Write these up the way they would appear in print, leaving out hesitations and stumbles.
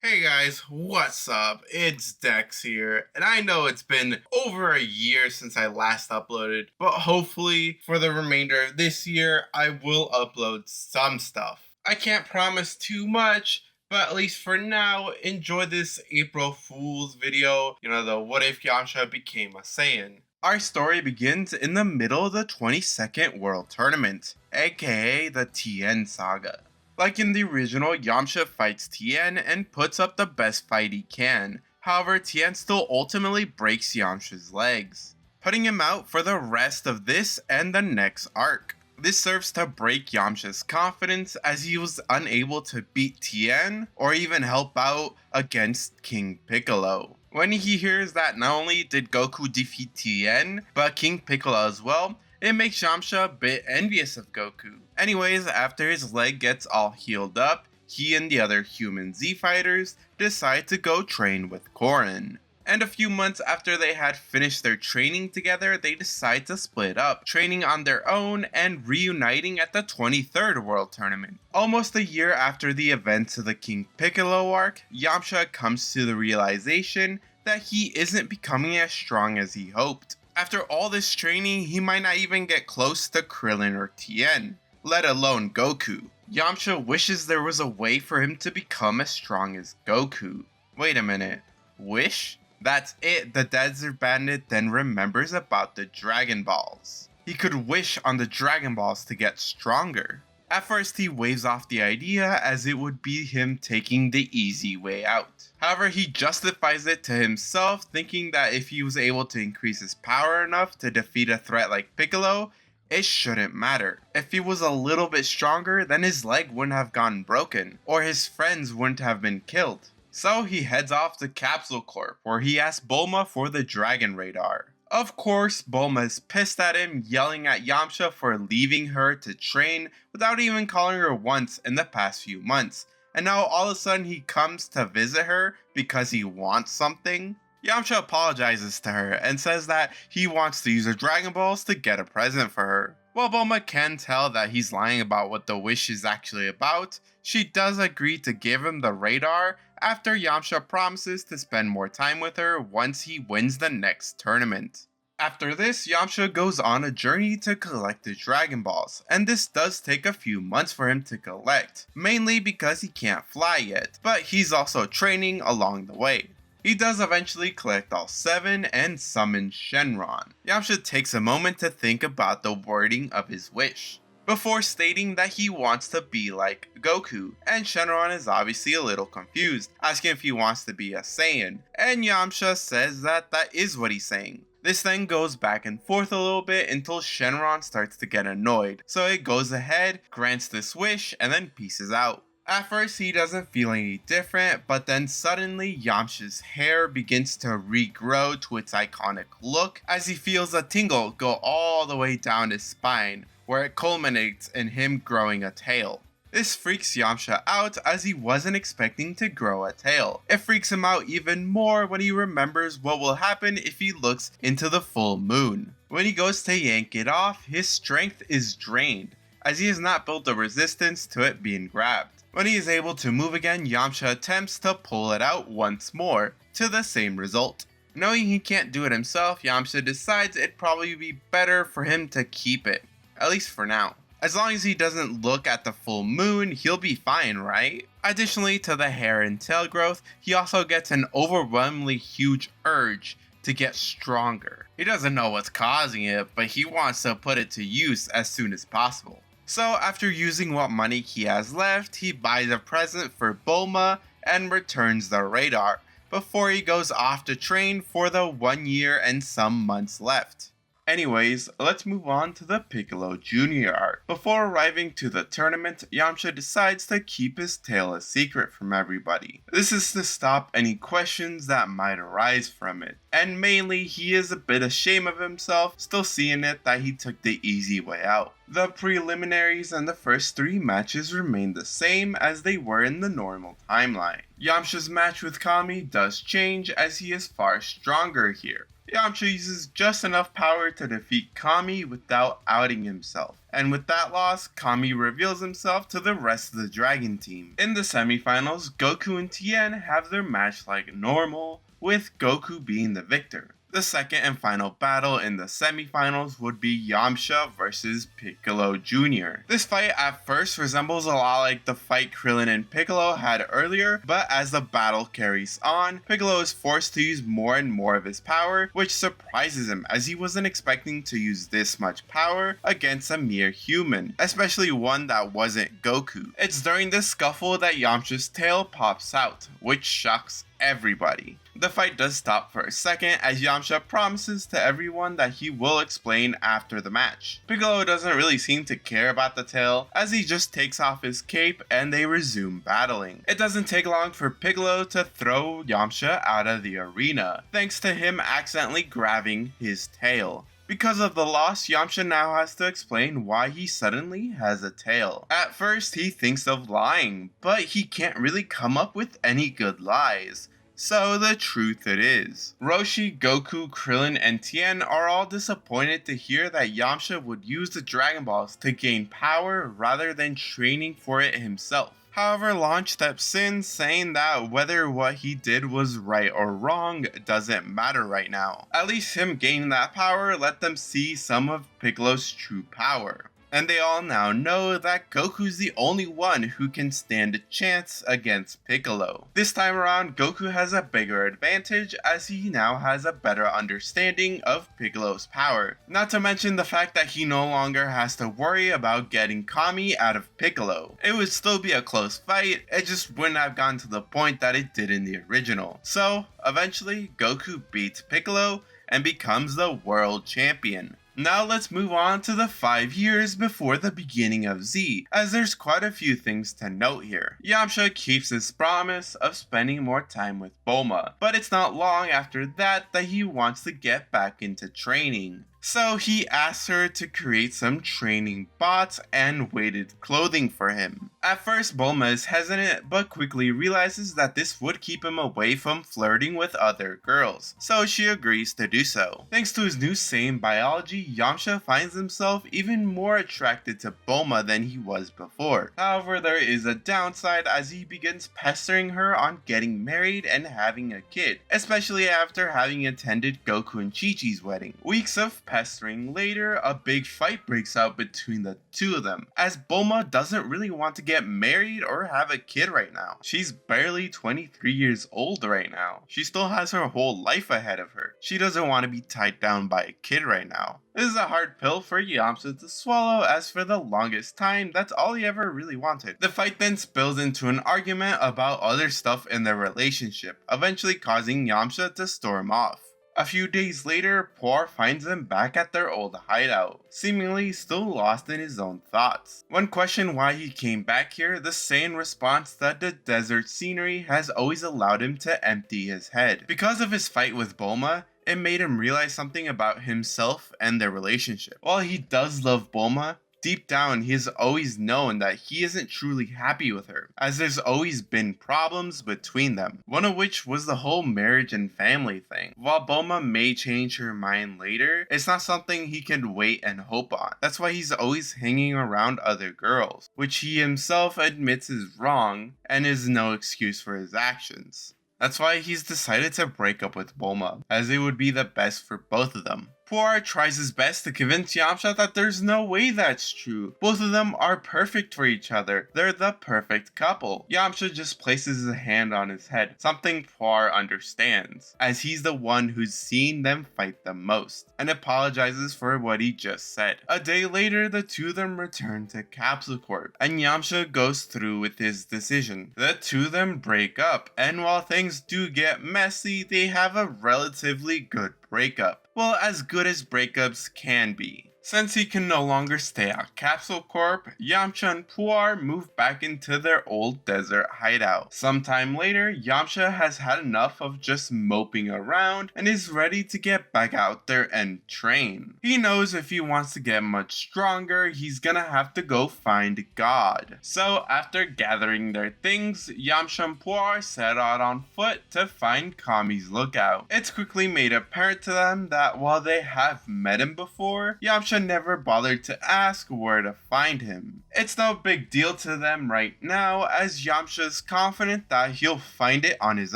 Hey guys, what's up? It's Dex here, and I know it's been over a year since I last uploaded, but hopefully for the remainder of this year, I will upload some stuff. I can't promise too much, but at least for now, enjoy this April Fool's video, the what if Yamcha became a Saiyan. Our story begins in the middle of the 22nd World Tournament, aka the Tien Saga. Like in the original, Yamcha fights Tien and puts up the best fight he can. However, Tien still ultimately breaks Yamcha's legs, putting him out for the rest of this and the next arc. This serves to break Yamcha's confidence as he was unable to beat Tien or even help out against King Piccolo. When he hears that not only did Goku defeat Tien, but King Piccolo as well, it makes Yamcha a bit envious of Goku. Anyways, after his leg gets all healed up, he and the other human Z fighters decide to go train with Korin. And a few months after they had finished their training together, they decide to split up, training on their own and reuniting at the 23rd World Tournament. Almost a year after the events of the King Piccolo arc, Yamcha comes to the realization that he isn't becoming as strong as he hoped. After all this training, he might not even get close to Krillin or Tien, let alone Goku. Yamcha wishes there was a way for him to become as strong as Goku. Wait a minute, wish? That's it, the Desert Bandit then remembers about the Dragon Balls. He could wish on the Dragon Balls to get stronger. At first he waves off the idea as it would be him taking the easy way out. However, he justifies it to himself, thinking that if he was able to increase his power enough to defeat a threat like Piccolo, it shouldn't matter. If he was a little bit stronger, then his leg wouldn't have gotten broken, or his friends wouldn't have been killed. So he heads off to Capsule Corp, where he asks Bulma for the Dragon Radar. Of course, Bulma is pissed at him, yelling at Yamcha for leaving her to train without even calling her once in the past few months. And now all of a sudden he comes to visit her because he wants something? Yamcha apologizes to her and says that he wants to use her Dragon Balls to get a present for her. While Bulma can tell that he's lying about what the wish is actually about, she does agree to give him the radar after Yamcha promises to spend more time with her once he wins the next tournament. After this, Yamcha goes on a journey to collect the Dragon Balls, and this does take a few months for him to collect, mainly because he can't fly yet, but he's also training along the way. He does eventually collect all 7 and summon Shenron. Yamcha takes a moment to think about the wording of his wish, before stating that he wants to be like Goku, and Shenron is obviously a little confused, asking if he wants to be a Saiyan, and Yamcha says that is what he's saying. This then goes back and forth a little bit until Shenron starts to get annoyed, so it goes ahead, grants this wish, and then pieces out. At first he doesn't feel any different, but then suddenly Yamcha's hair begins to regrow to its iconic look as he feels a tingle go all the way down his spine, where it culminates in him growing a tail. This freaks Yamcha out as he wasn't expecting to grow a tail. It freaks him out even more when he remembers what will happen if he looks into the full moon. When he goes to yank it off, his strength is drained, as he has not built the resistance to it being grabbed. When he is able to move again, Yamcha attempts to pull it out once more, to the same result. Knowing he can't do it himself, Yamcha decides it'd probably be better for him to keep it, at least for now. As long as he doesn't look at the full moon, he'll be fine, right? Additionally to the hair and tail growth, he also gets an overwhelmingly huge urge to get stronger. He doesn't know what's causing it, but he wants to put it to use as soon as possible. So after using what money he has left, he buys a present for Bulma and returns the radar, before he goes off to train for the 1 year and some months left. Anyways, let's move on to the Piccolo Jr. arc. Before arriving to the tournament, Yamcha decides to keep his tale a secret from everybody. This is to stop any questions that might arise from it. And mainly, he is a bit ashamed of himself, still seeing it that he took the easy way out. The preliminaries and the first 3 matches remain the same as they were in the normal timeline. Yamcha's match with Kami does change as he is far stronger here. Yamcha uses just enough power to defeat Kami without outing himself. And with that loss, Kami reveals himself to the rest of the Dragon Team. In the semifinals, Goku and Tien have their match like normal, with Goku being the victor. The second and final battle in the semifinals would be Yamcha versus Piccolo Jr. This fight at first resembles a lot like the fight Krillin and Piccolo had earlier, but as the battle carries on, Piccolo is forced to use more and more of his power, which surprises him as he wasn't expecting to use this much power against a mere human, especially one that wasn't Goku. It's during this scuffle that Yamcha's tail pops out, which shocks everybody. The fight does stop for a second as Yamcha promises to everyone that he will explain after the match. Piccolo doesn't really seem to care about the tail as he just takes off his cape and they resume battling. It doesn't take long for Piccolo to throw Yamcha out of the arena, thanks to him accidentally grabbing his tail. Because of the loss, Yamcha now has to explain why he suddenly has a tail. At first, he thinks of lying, but he can't really come up with any good lies. So the truth it is. Roshi, Goku, Krillin, and Tien are all disappointed to hear that Yamcha would use the Dragon Balls to gain power rather than training for it himself. However, Launch steps in, saying that whether what he did was right or wrong doesn't matter right now. At least him gaining that power let them see some of Piccolo's true power. And they all now know that Goku's the only one who can stand a chance against Piccolo. This time around, Goku has a bigger advantage as he now has a better understanding of Piccolo's power. Not to mention the fact that he no longer has to worry about getting Kami out of Piccolo. It would still be a close fight, it just wouldn't have gotten to the point that it did in the original. So, eventually, Goku beats Piccolo and becomes the world champion. Now let's move on to the 5 years before the beginning of Z, as there's quite a few things to note here. Yamcha keeps his promise of spending more time with Bulma, but it's not long after that he wants to get back into training. So he asks her to create some training bots and weighted clothing for him. At first, Bulma is hesitant, but quickly realizes that this would keep him away from flirting with other girls, so she agrees to do so. Thanks to his new Saiyan biology, Yamcha finds himself even more attracted to Bulma than he was before. However, there is a downside as he begins pestering her on getting married and having a kid, especially after having attended Goku and Chi-Chi's wedding. Weeks of pestering later, a big fight breaks out between the two of them, as Bulma doesn't really want to get married or have a kid right now. She's barely 23 years old right now. She still has her whole life ahead of her. She doesn't want to be tied down by a kid right now. This is a hard pill for Yamcha to swallow, as for the longest time, that's all he ever really wanted. The fight then spills into an argument about other stuff in their relationship, eventually causing Yamcha to storm off. A few days later, Poor finds them back at their old hideout, seemingly still lost in his own thoughts. When questioned why he came back here, the Saiyan responds that the desert scenery has always allowed him to empty his head. Because of his fight with Bulma, it made him realize something about himself and their relationship. While he does love Bulma, deep down he has always known that he isn't truly happy with her, as there's always been problems between them, one of which was the whole marriage and family thing. While Bulma may change her mind later, it's not something he can wait and hope on. That's why he's always hanging around other girls, which he himself admits is wrong and is no excuse for his actions. That's why he's decided to break up with Bulma, as it would be the best for both of them. Puar tries his best to convince Yamcha that there's no way that's true. Both of them are perfect for each other. They're the perfect couple. Yamcha just places a hand on his head, something Puar understands, as he's the one who's seen them fight the most, and apologizes for what he just said. A day later, the two of them return to Capsule Corp, and Yamcha goes through with his decision. The two of them break up, and while things do get messy, they have a relatively good breakup. Well, as good as breakups can be. Since he can no longer stay at Capsule Corp, Yamcha and Puar move back into their old desert hideout. Sometime later, Yamcha has had enough of just moping around and is ready to get back out there and train. He knows if he wants to get much stronger, he's gonna have to go find God. So after gathering their things, Yamcha and Puar set out on foot to find Kami's lookout. It's quickly made apparent to them that while they have met him before, Yamcha never bothered to ask where to find him. It's no big deal to them right now, as Yamcha's confident that he'll find it on his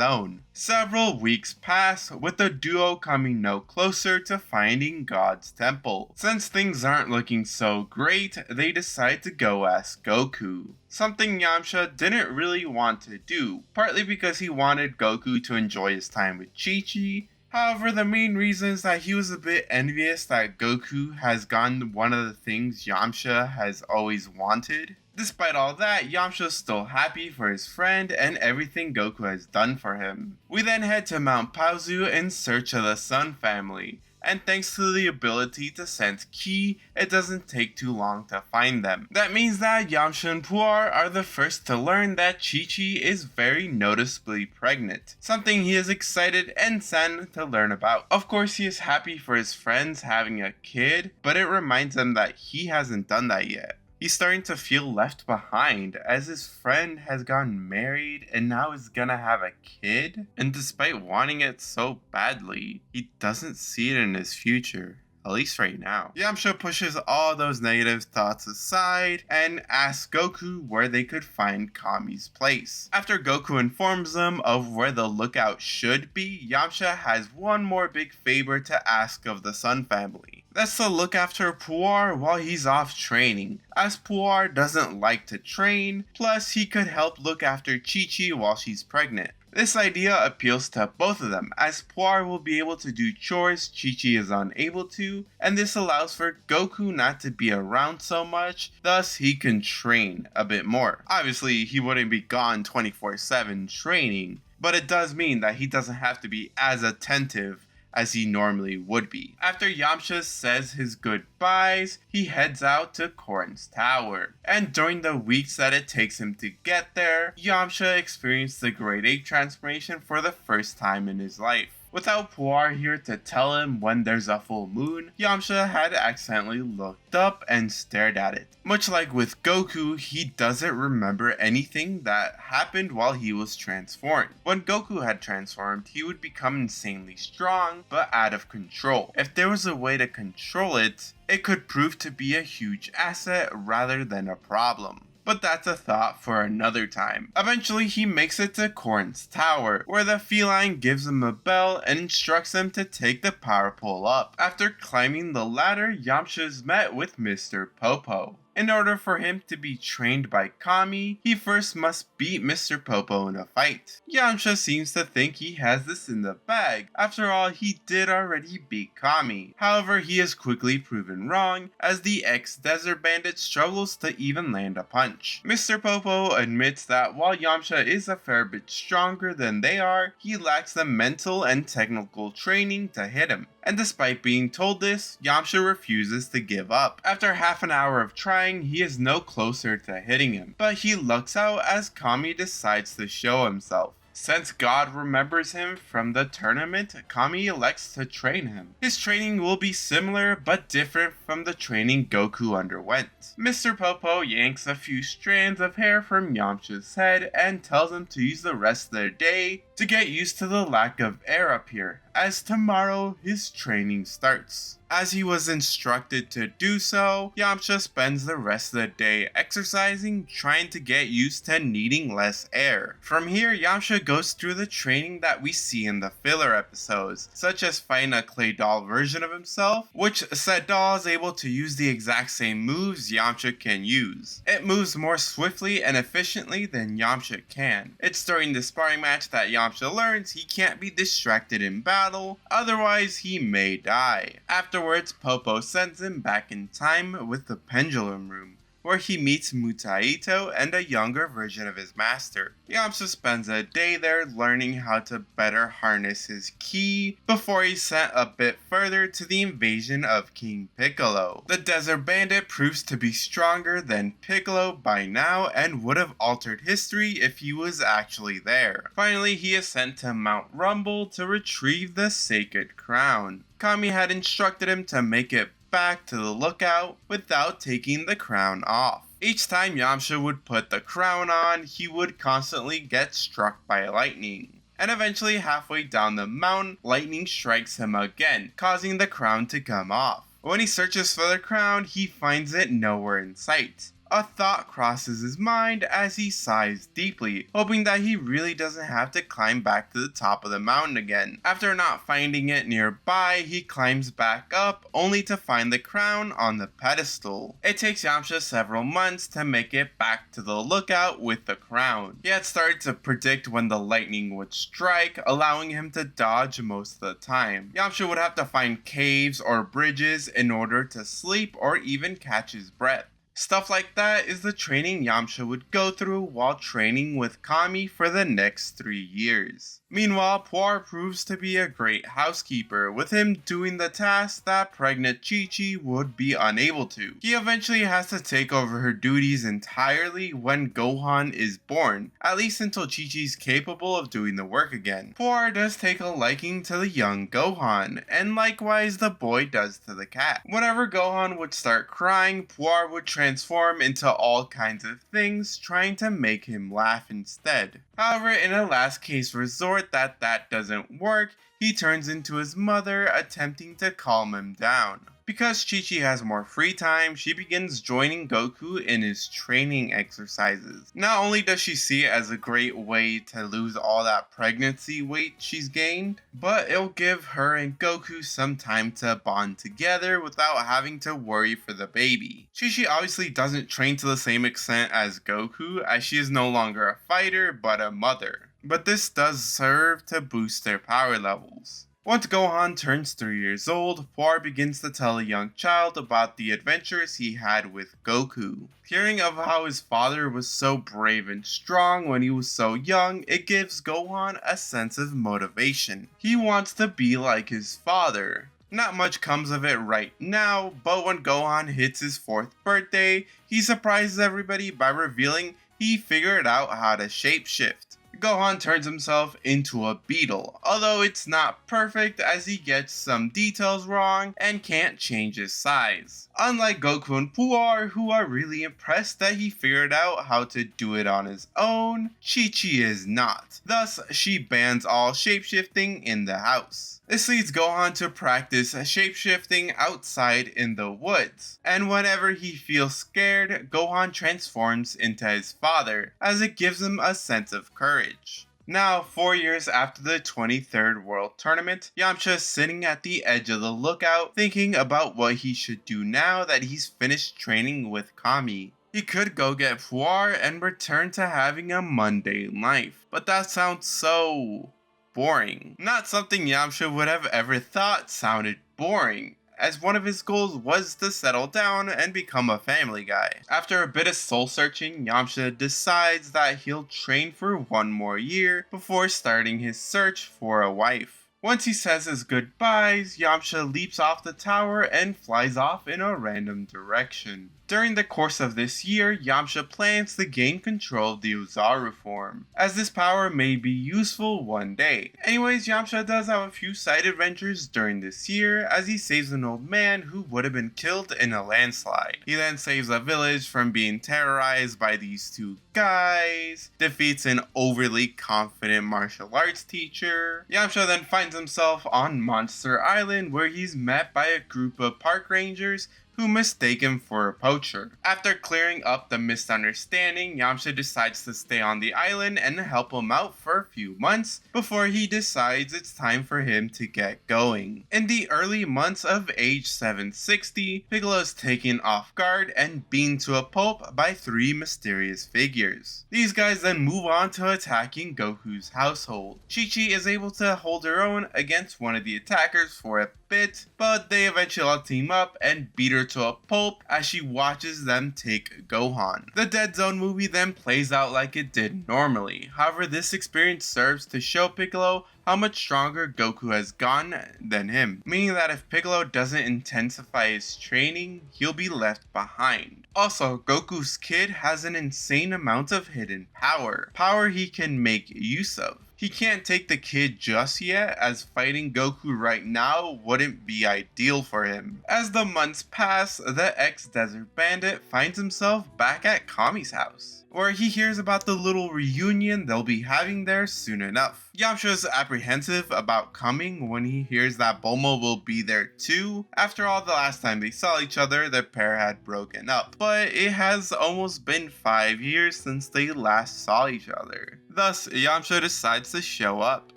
own. Several weeks pass, with the duo coming no closer to finding God's temple. Since things aren't looking so great, they decide to go ask Goku. Something Yamcha didn't really want to do, partly because he wanted Goku to enjoy his time with Chi-Chi. However, the main reason is that he was a bit envious that Goku has gotten one of the things Yamcha has always wanted. Despite all that, Yamcha's still happy for his friend and everything Goku has done for him. We then head to Mount Paozu in search of the Sun family, and thanks to the ability to sense ki, it doesn't take too long to find them. That means that Yamcha and Puar are the first to learn that Chi-Chi is very noticeably pregnant, something he is excited and saddened to learn about. Of course, he is happy for his friends having a kid, but it reminds him that he hasn't done that yet. He's starting to feel left behind as his friend has gotten married and now is gonna have a kid. And despite wanting it so badly, he doesn't see it in his future. At least right now. Yamcha pushes all those negative thoughts aside and asks Goku where they could find Kami's place. After Goku informs them of where the lookout should be, Yamcha has one more big favor to ask of the Sun family. That's to look after Puar while he's off training, as Puar doesn't like to train, plus he could help look after Chi-Chi while she's pregnant. This idea appeals to both of them, as Puar will be able to do chores Chi-Chi is unable to, and this allows for Goku not to be around so much, thus he can train a bit more. Obviously, he wouldn't be gone 24/7 training, but it does mean that he doesn't have to be as attentive as he normally would be. After Yamcha says his goodbyes, he heads out to Korin's tower. And during the weeks that it takes him to get there, Yamcha experienced the Grade 8 transformation for the first time in his life. Without Puar here to tell him when there's a full moon, Yamcha had accidentally looked up and stared at it. Much like with Goku, he doesn't remember anything that happened while he was transformed. When Goku had transformed, he would become insanely strong, but out of control. If there was a way to control it, it could prove to be a huge asset rather than a problem. But that's a thought for another time. Eventually, he makes it to Korin's tower, where the feline gives him a bell and instructs him to take the power pole up. After climbing the ladder, Yamcha is met with Mr. Popo. In order for him to be trained by Kami, he first must beat Mr. Popo in a fight. Yamcha seems to think he has this in the bag. After all, he did already beat Kami. However, he is quickly proven wrong, as the ex-desert bandit struggles to even land a punch. Mr. Popo admits that while Yamcha is a fair bit stronger than they are, he lacks the mental and technical training to hit him. And despite being told this, Yamcha refuses to give up. After half an hour of trying, he is no closer to hitting him, but he lucks out as Kami decides to show himself. Since God remembers him from the tournament, Kami elects to train him. His training will be similar but different from the training Goku underwent. Mr. Popo yanks a few strands of hair from Yamcha's head and tells him to use the rest of their day to get used to the lack of air up here, as tomorrow his training starts. As he was instructed to do so, Yamcha spends the rest of the day exercising, trying to get used to needing less air. From here, Yamcha goes through the training that we see in the filler episodes, such as fighting a clay doll version of himself, which said doll is able to use the exact same moves Yamcha can use. It moves more swiftly and efficiently than Yamcha can. It's during the sparring match that Yamcha learns he can't be distracted in battle, otherwise he may die. Afterwards, Popo sends him back in time with the pendulum room, where he meets Mutaito and a younger version of his master. Yamcha spends a day there learning how to better harness his ki before he's sent a bit further to the invasion of King Piccolo. The desert bandit proves to be stronger than Piccolo by now and would have altered history if he was actually there. Finally, he is sent to Mount Rumble to retrieve the sacred crown. Kami had instructed him to make it back to the lookout without taking the crown off. Each time Yamcha would put the crown on, he would constantly get struck by lightning. And eventually, halfway down the mountain, lightning strikes him again, causing the crown to come off. When he searches for the crown, he finds it nowhere in sight. A thought crosses his mind as he sighs deeply, hoping that he really doesn't have to climb back to the top of the mountain again. After not finding it nearby, he climbs back up, only to find the crown on the pedestal. It takes Yamcha several months to make it back to the lookout with the crown. He had started to predict when the lightning would strike, allowing him to dodge most of the time. Yamcha would have to find caves or bridges in order to sleep or even catch his breath. Stuff like that is the training Yamcha would go through while training with Kami for the next 3 years. Meanwhile, Puar proves to be a great housekeeper, with him doing the tasks that pregnant Chi-Chi would be unable to. He eventually has to take over her duties entirely when Gohan is born, at least until Chi-Chi's capable of doing the work again. Puar does take a liking to the young Gohan, and likewise the boy does to the cat. Whenever Gohan would start crying, Puar would transform into all kinds of things, trying to make him laugh instead. However, in a last case resort that doesn't work, he turns into his mother, attempting to calm him down. Because Chi-Chi has more free time, she begins joining Goku in his training exercises. Not only does she see it as a great way to lose all that pregnancy weight she's gained, but it'll give her and Goku some time to bond together without having to worry for the baby. Chi-Chi obviously doesn't train to the same extent as Goku, as she is no longer a fighter but a mother. But this does serve to boost their power levels. Once Gohan turns 3 years old, Puar begins to tell a young child about the adventures he had with Goku. Hearing of how his father was so brave and strong when he was so young, it gives Gohan a sense of motivation. He wants to be like his father. Not much comes of it right now, but when Gohan hits his 4th birthday, he surprises everybody by revealing he figured out how to shapeshift. Gohan turns himself into a beetle, although it's not perfect as he gets some details wrong and can't change his size. Unlike Goku and Puar, who are really impressed that he figured out how to do it on his own, Chi-Chi is not. Thus, she bans all shapeshifting in the house. This leads Gohan to practice shapeshifting outside in the woods, and whenever he feels scared, Gohan transforms into his father, as it gives him a sense of courage. Now, 4 years after the 23rd World Tournament, Yamcha is sitting at the edge of the lookout, thinking about what he should do now that he's finished training with Kami. He could go get Puar and return to having a mundane life, but that sounds so boring. Not something Yamcha would have ever thought sounded boring, as one of his goals was to settle down and become a family guy. After a bit of soul searching, Yamcha decides that he'll train for 1 more year before starting his search for a wife. Once he says his goodbyes, Yamcha leaps off the tower and flies off in a random direction. During the course of this year, Yamcha plans to gain control of the Ozaru form, as this power may be useful one day. Anyways, Yamcha does have a few side adventures during this year, as he saves an old man who would have been killed in a landslide. He then saves a village from being terrorized by these 2 guys, defeats an overly confident martial arts teacher. Yamcha then finds himself on Monster Island, where he's met by a group of park rangers who mistake him for a poacher. After clearing up the misunderstanding, Yamcha decides to stay on the island and help him out for a few months before he decides it's time for him to get going. In the early months of age 760, Piccolo is taken off guard and beamed to a pulp by 3 mysterious figures. These guys then move on to attacking Goku's household. Chi-Chi is able to hold her own against one of the attackers for a bit, but they eventually all team up and beat her to a pulp as she watches them take Gohan. The Dead Zone movie then plays out like it did normally. However, this experience serves to show Piccolo how much stronger Goku has gotten than him, meaning that if Piccolo doesn't intensify his training, he'll be left behind. Also, Goku's kid has an insane amount of hidden power he can make use of. He can't take the kid just yet, as fighting Goku right now wouldn't be ideal for him. As the months pass, the ex-Desert Bandit finds himself back at Kami's house, where he hears about the little reunion they'll be having there soon enough. Yamcha's apprehensive about coming when he hears that Bulma will be there too. After all, the last time they saw each other, the pair had broken up, but it has almost been 5 years since they last saw each other. Thus, Yamcha decides to show up.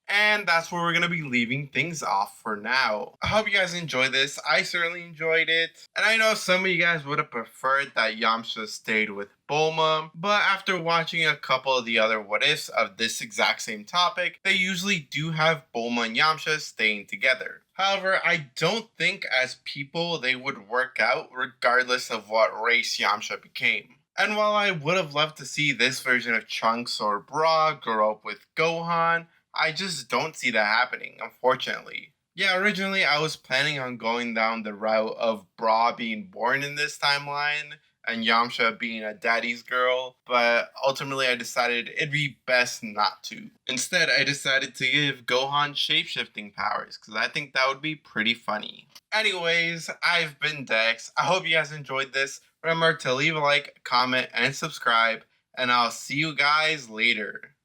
And that's where we're going to be leaving things off for now. I hope you guys enjoyed this. I certainly enjoyed it. And I know some of you guys would have preferred that Yamcha stayed with Bulma, but after watching a couple of the other what ifs of this exact same topic, they usually do have Bulma and Yamcha staying together. However, I don't think as people they would work out regardless of what race Yamcha became. And while I would have loved to see this version of Trunks or Bra grow up with Gohan, I just don't see that happening, unfortunately. Yeah, originally I was planning on going down the route of Bra being born in this timeline and Yamcha being a daddy's girl, but ultimately I decided it'd be best not to. Instead, I decided to give Gohan shapeshifting powers, because I think that would be pretty funny. Anyways, I've been Dex. I hope you guys enjoyed this. Remember to leave a like, comment, and subscribe, and I'll see you guys later.